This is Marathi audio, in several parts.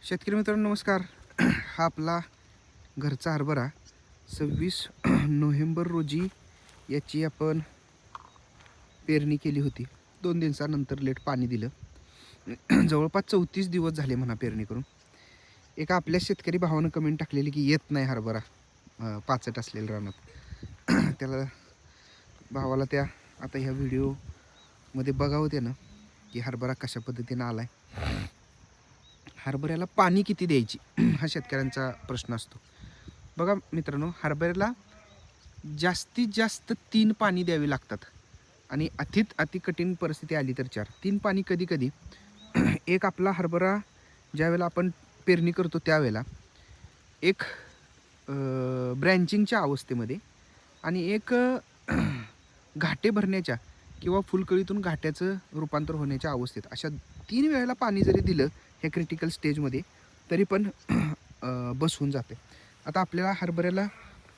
शेतकरी मित्रांनो नमस्कार. हा आपला घरचा हरभरा 26 नोव्हेंबर रोजी याची आपण पेरणी केली होती. 2 दिवसानंतर लेट पाणी दिलं. जवळपास 34 दिवस झाले म्हणा पेरणी करून. एका आपल्या शेतकरी भावानं कमेंट टाकलेली की येत नाही हरभरा पाचट असलेल्या रानात. त्याला भावाला त्या आता ह्या व्हिडिओमध्ये बघावं त्यानं की हरभरा कशा पद्धतीनं आला आहे. हरभऱ्याला पाणी किती द्यायची हा शेतकऱ्यांचा प्रश्न असतो. बघा मित्रांनो, हरभऱ्याला जास्तीत जास्त 3 पाणी द्यावी लागतात आणि अति कठीण परिस्थिती आली तर 4. 3 पाणी कधी-कधी एक आपला हरभरा ज्यावेळेला आपण पेरणी करतो त्यावेळेला एक ब्रँचिंगच्या अवस्थेमध्ये आणि एक घाटे भरण्याच्या किंवा फुलकळीतून घाट्याचं रूपांतर होण्याच्या अवस्थेत अशा 3 वेळेला पाणी जरी दिलं हे क्रिटिकल स्टेजमध्ये तरी पण बस होऊन जाते. आता आपल्याला हरभऱ्याला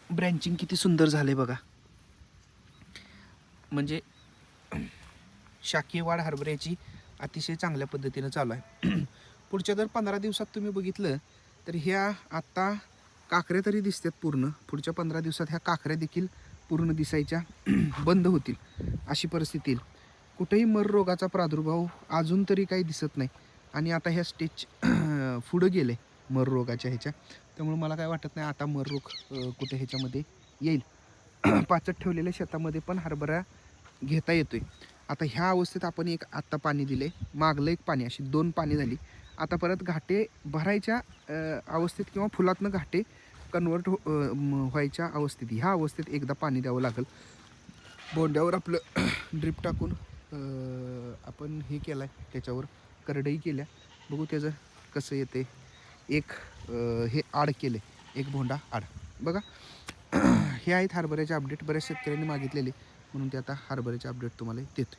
ब्रँचिंग किती सुंदर झालं आहे बघा. म्हणजे शाकीय वाढ हरभऱ्याची अतिशय चांगल्या पद्धतीनं चालू आहे. पुढच्या जर 15 दिवसात तुम्ही बघितलं तर ह्या आत्ता काकऱ्या तरी दिसतात पूर्ण. पुढच्या 15 दिवसात ह्या काकऱ्या देखील पूर्ण दिसायच्या बंद होतील अशी परिस्थिती येईल. कुठेही मर रोगाचा प्रादुर्भाव अजून तरी काही दिसत नाही आणि आता ह्या स्टेज पुढं गेले मर रोगाच्या ह्याच्या. त्यामुळे मला काय वाटत नाही आता मर रोग कुठे ह्याच्यामध्ये येईल. पाचट ठेवलेल्या शेतामध्ये पण हरभरा घेता येतोय. आता ह्या अवस्थेत आपण एक आत्ता पाणी दिले, मागलं एक पाणी, अशी 2 पाणी झाली. आता परत घाटे भरायच्या अवस्थेत किंवा फुलातनं घाटे कन्वर्ट व्हायच्या अवस्थेत ह्या अवस्थेत एकदा पाणी द्यावं लागेल. बोंड्यावर आपलं ड्रिप टाकून आपण हे केलं आहे, त्याच्यावर करडई केल्या. बघू त्याचं कसं येते. एक हे आड केले, एक भोंडा आड बघा. हे आहेत हरभऱ्याचे अपडेट. बऱ्याच शेतकऱ्यांनी मागितलेले म्हणून ते आता हरभऱ्याचे अपडेट तुम्हाला देतो.